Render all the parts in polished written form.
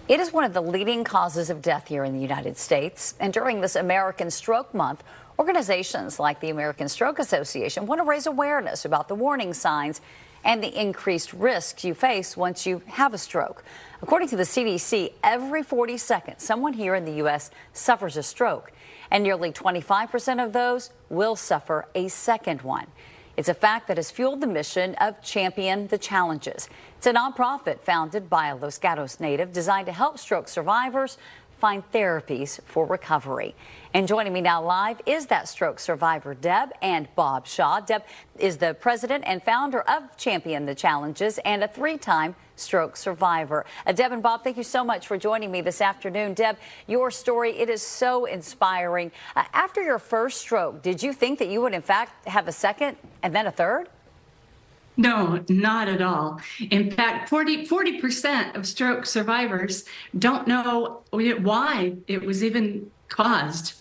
It is one of the leading causes of death here in the United States. And during this American Stroke Month, organizations like the American Stroke Association want to raise awareness about the warning signs and the increased risks you face once you have a stroke. According to the CDC, every 40 seconds, someone here in the U.S. suffers a stroke, and nearly 25% of those will suffer a second one. It's a fact that has fueled the mission of Champion the Challenges. It's a nonprofit founded by a Los Gatos native designed to help stroke survivors find therapies for recovery. And joining me now live is that stroke survivor, Deb and Bob Shaw. Deb is the president and founder of Champion the Challenges and a three-time stroke survivor. Deb and Bob, thank you so much for joining me this afternoon. Deb, your story, it is so inspiring. After your first stroke, did you think that you would in fact have a second and then a third? No, not at all. In fact, 40% of stroke survivors don't know why it was even caused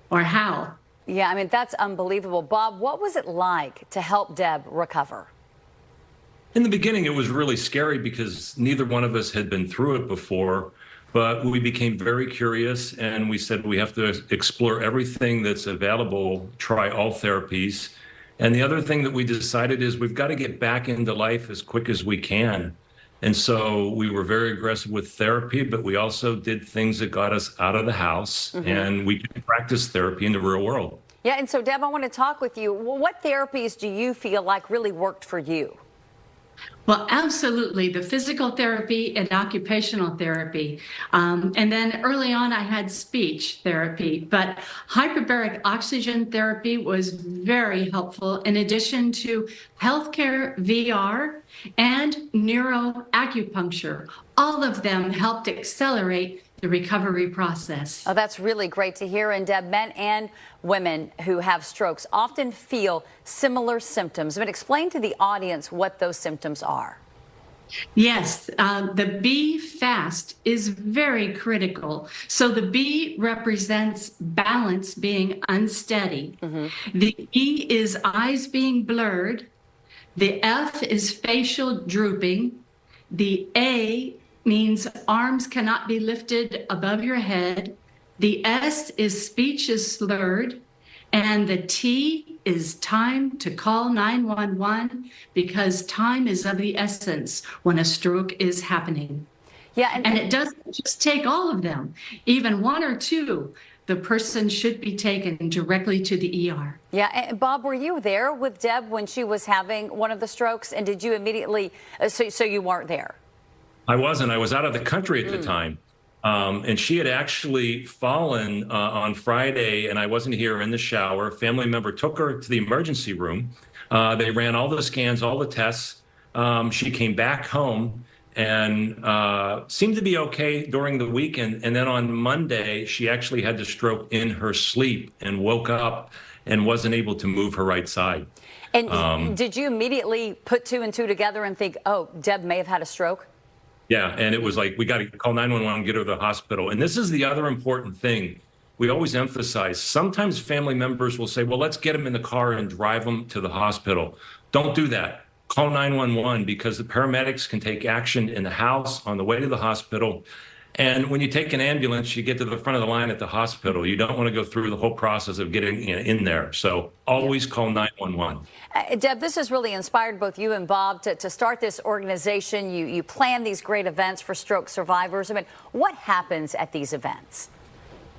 or how. Yeah, I mean, that's unbelievable. Bob, what was it like to help Deb recover? In the beginning, it was really scary because neither one of us had been through it before, but we became very curious and we said we have to explore everything that's available, try all therapies. And the other thing that we decided is we've got to get back into life as quick as we can. And so we were very aggressive with therapy, but we also did things that got us out of the house and we could practice therapy in the real world. Yeah, and so Deb, I want to talk with you. Well, what therapies do you feel like really worked for you? Well, absolutely. The physical therapy and occupational therapy. And then early on, I had speech therapy, but hyperbaric oxygen therapy was very helpful in addition to healthcare VR and neuroacupuncture. All of them helped accelerate the recovery process. Oh, that's really great to hear. And Deb, men and women who have strokes often feel similar symptoms. But explain to the audience what those symptoms are. Yes, the B fast is very critical. So the B represents balance being unsteady. The E is eyes being blurred. The F is facial drooping. The A means arms cannot be lifted above your head. The S is speech is slurred. And the T is time to call 911 because time is of the essence when a stroke is happening. Yeah, and it doesn't just take all of them. Even one or two, the person should be taken directly to the ER. Yeah, and Bob, were you there with Deb when she was having one of the strokes? And did you immediately, so you weren't there? I wasn't. I was out of the country at the time. And she had actually fallen on Friday, and I wasn't here in the shower. A family member took her to the emergency room. They ran all the scans, all the tests. She came back home and seemed to be okay during the weekend. And then on Monday, she actually had the stroke in her sleep and woke up and wasn't able to move her right side. And did you immediately put two and two together and think, oh, Deb may have had a stroke? Yeah, and it was like, we got to call 911 and get her to the hospital. And this is the other important thing we always emphasize. Sometimes family members will say, well, let's get them in the car and drive them to the hospital. Don't do that. Call 911 because the paramedics can take action in the house on the way to the hospital. And when you take an ambulance, you get to the front of the line at the hospital. You don't want to go through the whole process of getting in there. So always call 911. Deb, this has really inspired both you and Bob to start this organization. You plan these great events for stroke survivors. I mean, what happens at these events?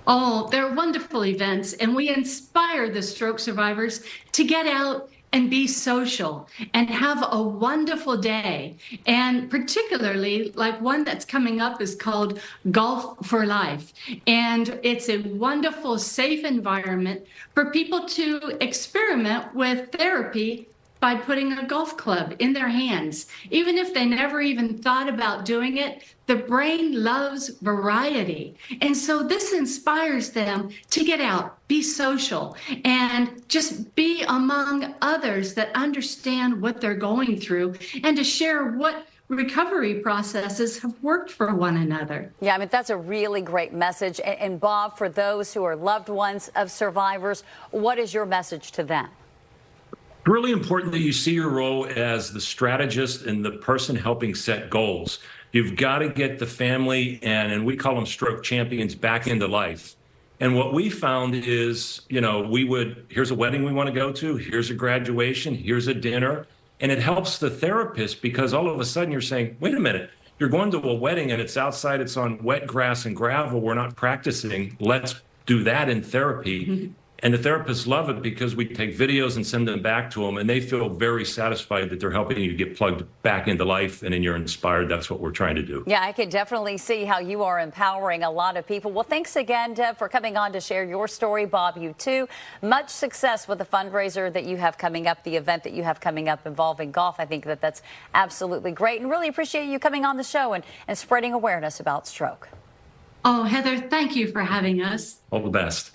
Oh, they're wonderful events. And we inspire the stroke survivors to get out and be social and have a wonderful day. And particularly, like one that's coming up is called Golf for Life. And it's a wonderful, safe environment for people to experiment with therapy by putting a golf club in their hands. Even if they never even thought about doing it, the brain loves variety. And so this inspires them to get out, be social, and just be among others that understand what they're going through and to share what recovery processes have worked for one another. Yeah, I mean, that's a really great message. And Bob, for those who are loved ones of survivors, what is your message to them? Really important that you see your role as the strategist and the person helping set goals. You've got to get the family and we call them stroke champions back into life. And what we found is, here's a wedding we want to go to, here's a graduation, here's a dinner. And it helps the therapist because all of a sudden you're saying, wait a minute, you're going to a wedding and it's outside, it's on wet grass and gravel. We're not practicing. Let's do that in therapy. Mm-hmm. And the therapists love it because we take videos and send them back to them, and they feel very satisfied that they're helping you get plugged back into life, and then you're inspired. That's what we're trying to do. Yeah, I can definitely see how you are empowering a lot of people. Well, thanks again, Deb, for coming on to share your story. Bob, you too. Much success with the fundraiser that you have coming up, the event that you have coming up involving golf. I think that that's absolutely great, and really appreciate you coming on the show and spreading awareness about stroke. Oh, Heather, thank you for having us. All the best.